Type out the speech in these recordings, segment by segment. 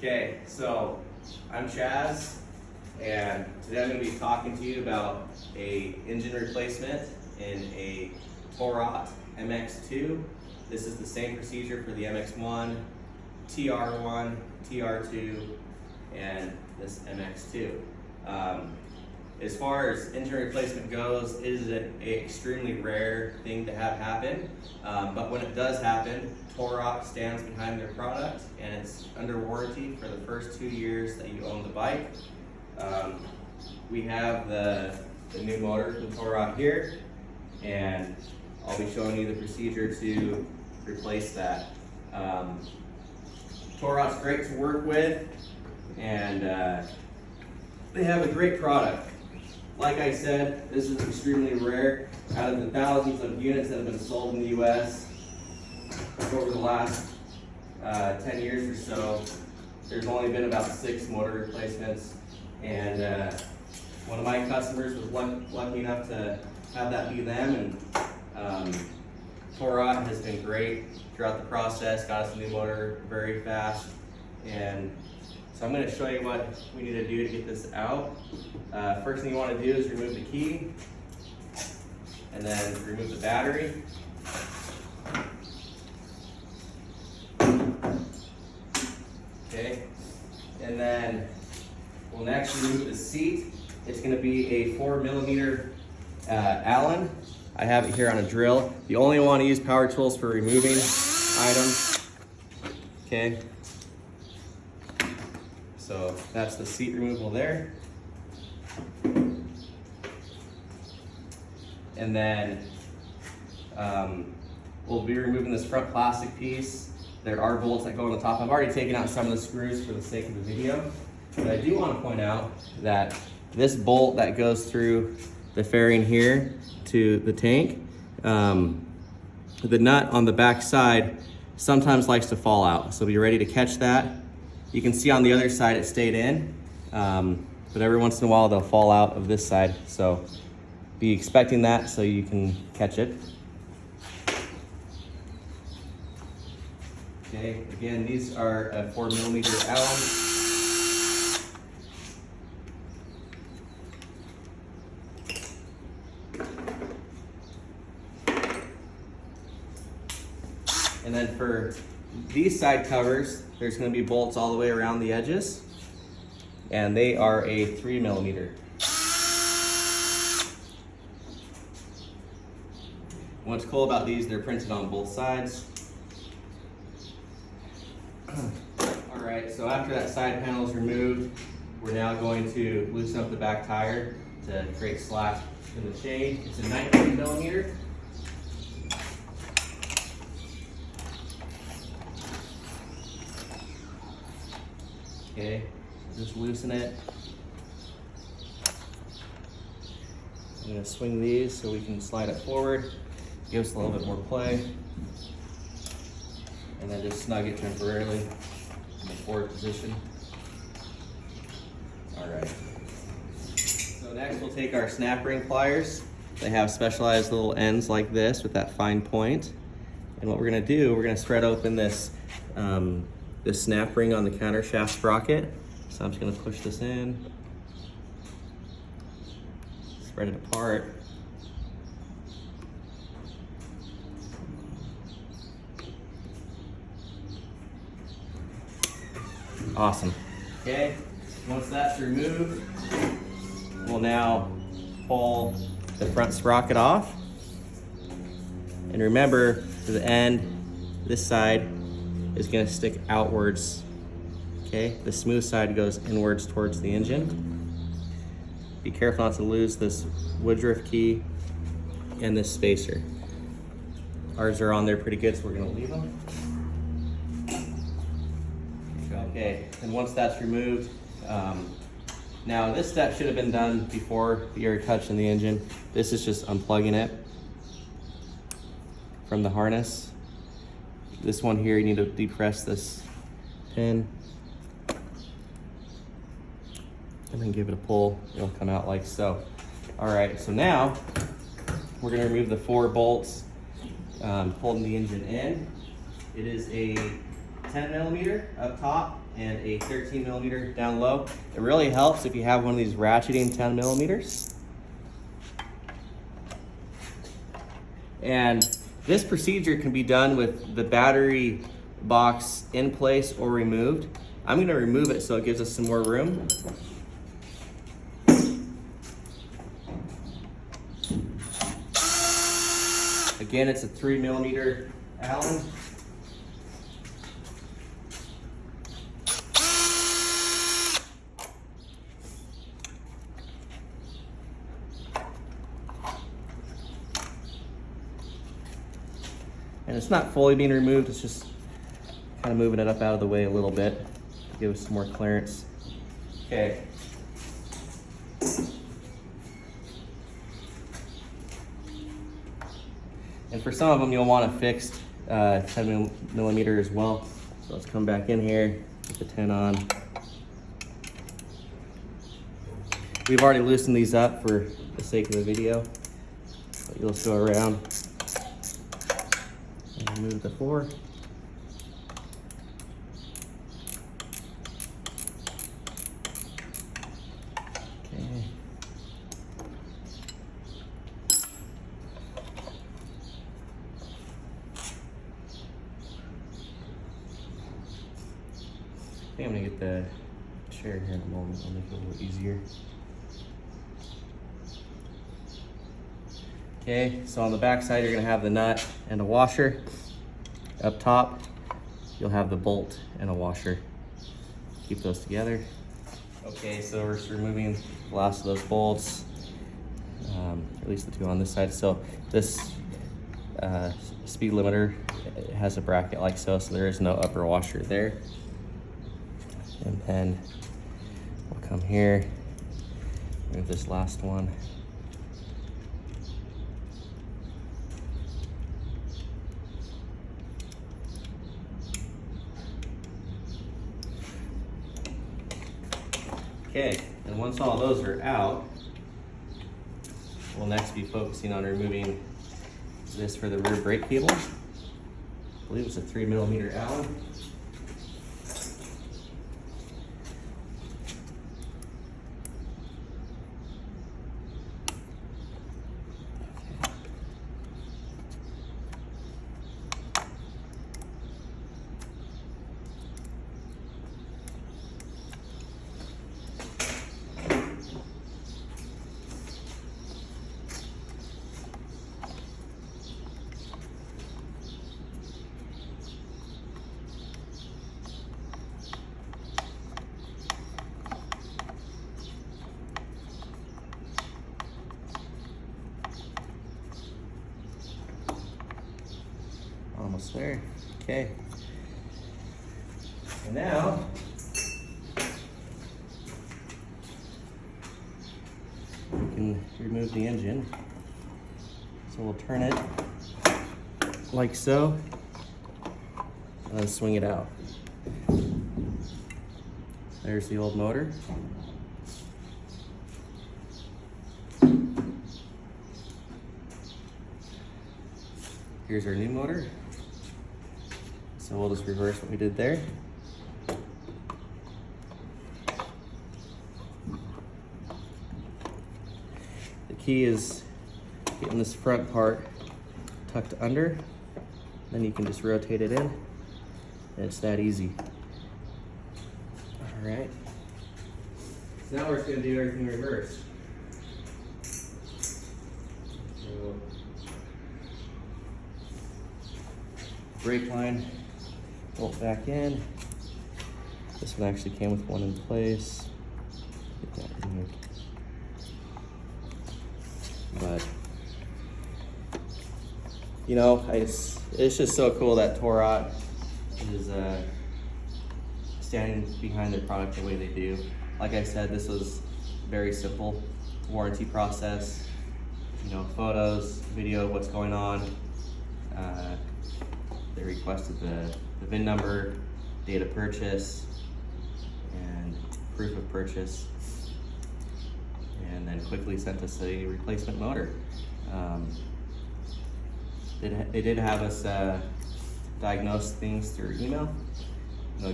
Okay, so I'm Chaz, and today I'm going to be talking to you about a engine replacement in a Torrot Mx2. This is the same procedure for the Mx1, Tr1, Tr2, and this Mx2. As far as engine replacement goes, it is an extremely rare thing to have happen, but when it does happen, Torrot stands behind their product, and it's under warranty for the first 2 years that you own the bike. We have the new motor from Torrot here, and I'll be showing you the procedure to replace that. Torrot's great to work with, and they have a great product. Like I said, this is extremely rare. Out of the thousands of units that have been sold in the US over the last 10 years or so, there's only been about 6 motor replacements. And one of my customers was lucky enough to have that be them. And Torrot has been great throughout the process, got us a new motor very fast. And so I'm going to show you what we need to do to get this out. First thing you want to do is remove the key, and then remove the battery. Okay, and then we'll next remove the seat. It's going to be a 4mm Allen. I have it here on a drill. You only want to use power tools for removing items. Okay. So that's the seat removal there. And then we'll be removing this front plastic piece. There are bolts that go on the top. I've already taken out some of the screws for the sake of the video. But I do want to point out that this bolt that goes through the fairing here to the tank, the nut on the back side sometimes likes to fall out. So be ready to catch that. You can see on the other side it stayed in, but every once in a while they'll fall out of this side. So be expecting that so you can catch it. Okay, again, these are a 4mm Allen. And then for these side covers, there's going to be bolts all the way around the edges, and they are a 3mm. What's cool about these, they're printed on both sides. All right, so after that side panel is removed, we're now going to loosen up the back tire to create slack in the chain. It's a 19mm. Okay, just loosen it. I'm going to swing these so we can slide it forward, give us a little bit more play, and then just snug it temporarily in the forward position. All right. So next we'll take our snap ring pliers. They have specialized little ends like this with that fine point. And what we're going to do, we're going to spread open this this snap ring on the counter shaft sprocket. So I'm just going to push this in, spread it apart. Awesome. Okay, once that's removed, we'll now pull the front sprocket off. And remember, to the end, this side is going to stick outwards. Okay, the smooth side goes inwards towards the engine. Be careful not to lose this Woodruff key and this spacer. Ours are on there pretty good, so we're going to leave them. Okay, and once that's removed, now this step should have been done before you're touching the engine. This is just unplugging it from the harness. This one here, you need to depress this pin and then give it a pull. It'll come out like so. All right, so now we're gonna remove the 4 bolts holding the engine in. It is a 10mm up top and a 13 millimeter down low. It really helps if you have one of these ratcheting 10 millimeters. And this procedure can be done with the battery box in place or removed. I'm gonna remove it so it gives us some more room. Again, it's a 3 millimeter Allen. And it's not fully being removed, it's just kind of moving it up out of the way a little bit to give us some more clearance. Okay. And for some of them, you'll want a fixed 10 millimeter as well. So let's come back in here, put the 10 on. We've already loosened these up for the sake of the video. But you'll just go around and remove the 4. Okay. I think I'm gonna get the chair here in a moment. It'll make it a little easier. Okay, so on the back side, you're gonna have the nut and a washer. Up top, you'll have the bolt and a washer. Keep those together. Okay, so we're just removing the last of those bolts, at least the 2 on this side. So this speed limiter has a bracket like so there is no upper washer there. And then we'll come here, remove this last one. Okay, and once all those are out, we'll next be focusing on removing this for the rear brake cable. I believe it's a 3 millimeter Allen. Almost there. Okay. And now we can remove the engine. So we'll turn it like so and then swing it out. There's the old motor. Here's our new motor. So we'll just reverse what we did there. The key is getting this front part tucked under, then you can just rotate it in, and it's that easy. All right. So now we're just gonna do everything reversed. So, brake line, bolt back in. This one actually came with one in place. Get that removed. But you know, it's just so cool that Torrot is standing behind their product the way they do. Like I said, this was very simple warranty process. You know, photos, video of what's going on. They requested the VIN number, date of purchase, and proof of purchase, and then quickly sent us a replacement motor. They did have us diagnose things through email,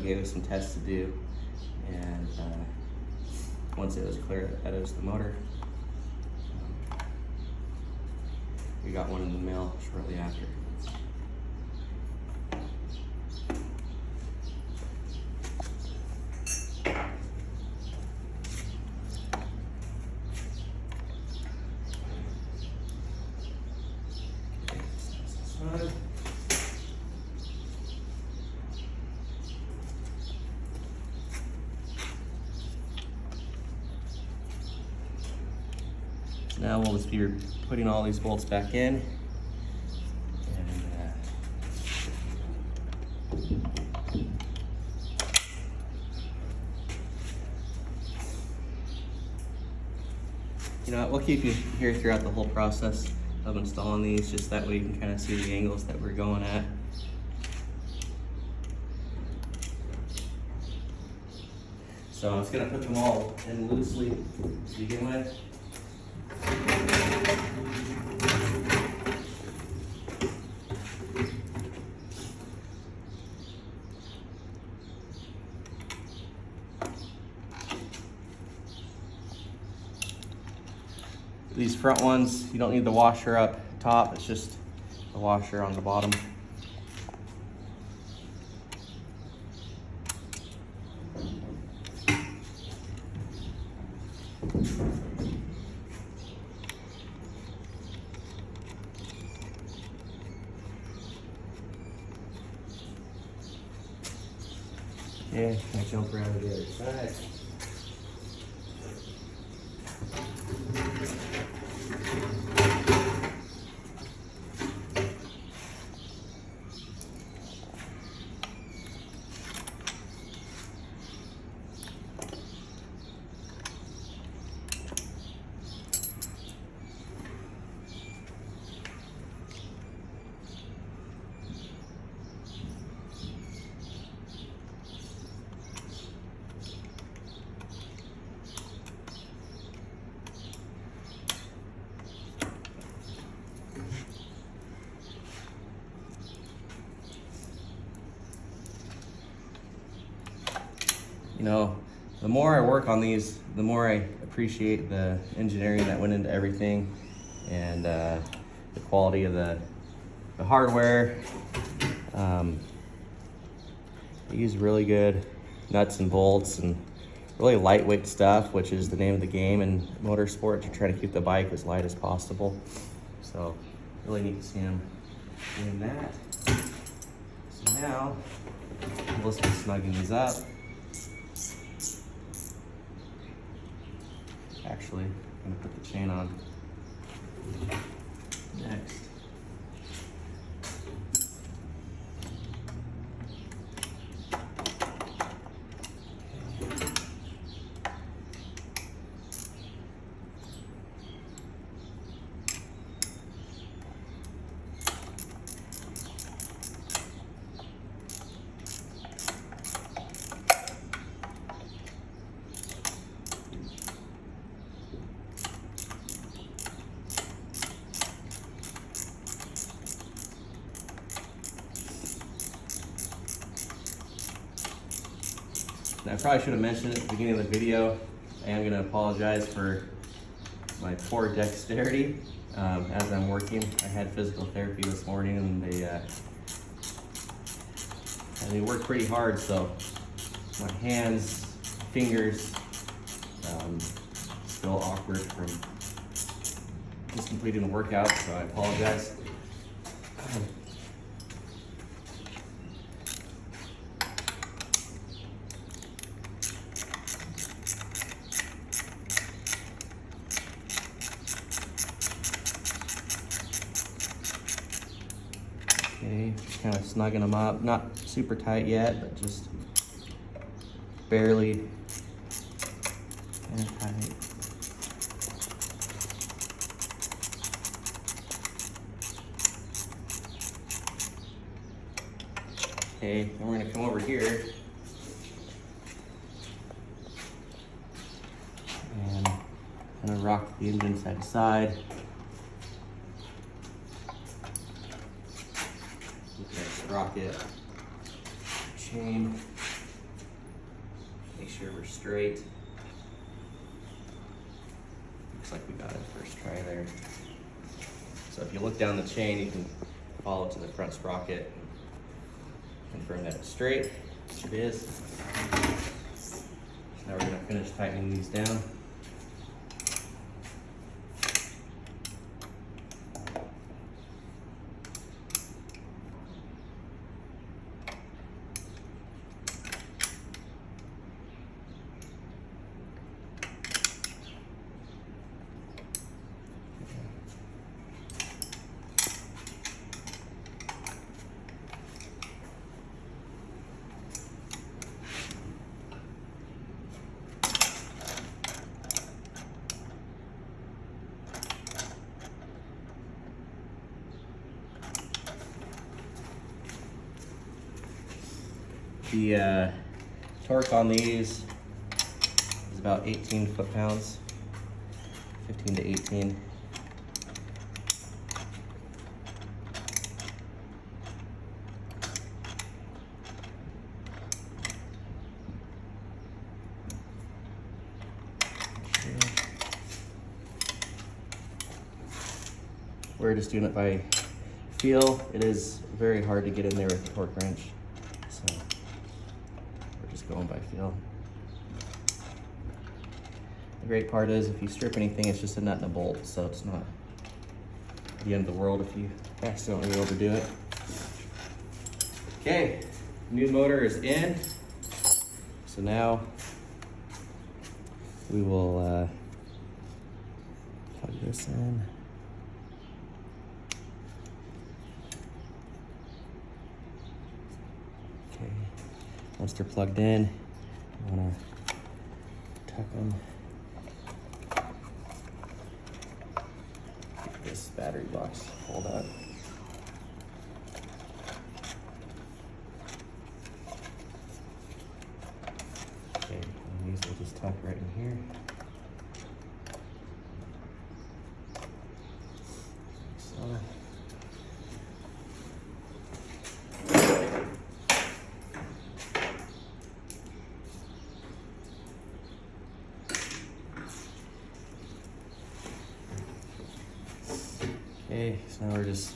gave us some tests to do, and once it was clear that it was the motor, we got one in the mail shortly after. Now we'll just be putting all these bolts back in. You know, we'll keep you here throughout the whole process of installing these, just that way you can kind of see the angles that we're going at. So I'm just going to put them all in loosely to begin with. These front ones, you don't need the washer up top, it's just the washer on the bottom. Okay, I jump around to the other side. You know, the more I work on these, the more I appreciate the engineering that went into everything, and the quality of the hardware. They use really good nuts and bolts and really lightweight stuff, which is the name of the game in motorsport, to try to keep the bike as light as possible. So really neat to see them doing that. So now we'll just be snugging these up. Actually, I'm gonna put the chain on next. I probably should have mentioned at the beginning of the video, I am going to apologize for my poor dexterity as I'm working. I had physical therapy this morning, and they worked pretty hard, so my hands, fingers, still awkward from just completing the workout, so I apologize. Okay, just kind of snugging them up. Not super tight yet, but just barely kind of tight. Okay, then we're gonna come over here and I'm gonna rock the engine side to side. Sprocket chain. sure we're straight. Looks like we got it first try there. So if you look down the chain, you can follow it to the front sprocket and confirm that it's straight, which it is. So now we're going to finish tightening these down. The torque on these is about 18 foot-pounds, 15 to 18. We're just doing it by feel. It is very hard to get in there with a torque wrench, so we're just going by feel. The great part is if you strip anything, it's just a nut and a bolt, so it's not the end of the world if you accidentally overdo it. Okay, new motor is in. So now we will plug this in. Okay, once they're plugged in, I want to tuck them. Get this battery box pulled up. Okay, and these will just tuck right in here. So. Okay, so now we're just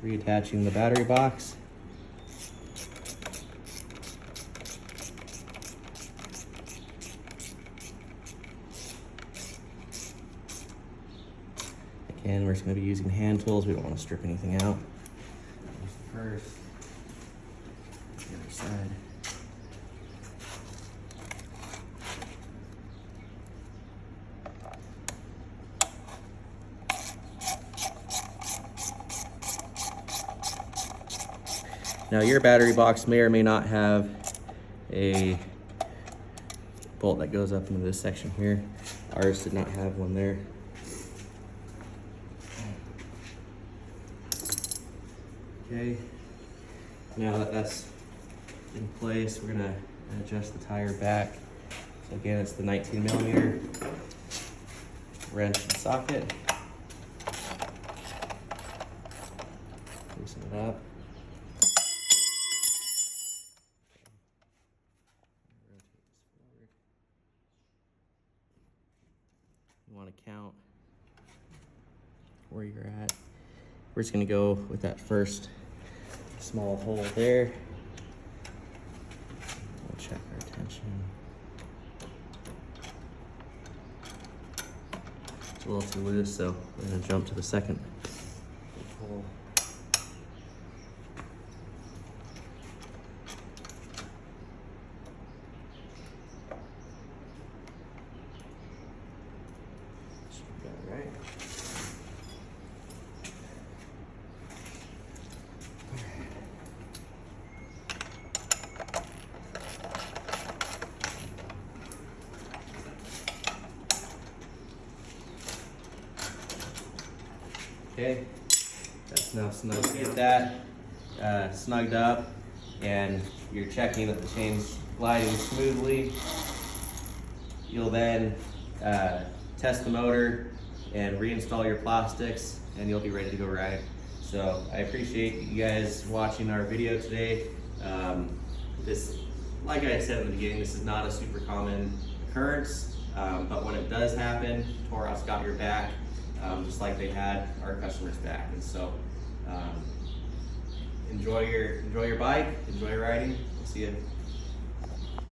reattaching the battery box. Again, we're just going to be using hand tools. We don't want to strip anything out. There's the first, the other side. Now your battery box may or may not have a bolt that goes up into this section here. Ours did not have one there. Okay, now that that's in place, we're gonna adjust the tire back. So again, it's the 19mm wrench and socket. Loosen it up. You want to count where you're at. We're just going to go with that first small hole there. We'll check our tension. It's a little too loose, so we're going to jump to the second hole. Okay, that's now snug. Get that snugged up, and you're checking that the chain's gliding smoothly. You'll then test the motor and reinstall your plastics, and you'll be ready to go ride. So I appreciate you guys watching our video today. This like I said in the beginning, this is not a super common occurrence, but when it does happen, Torrot's got your back, just like they had our customers' back. And so, enjoy your bike, enjoy your riding. We'll see you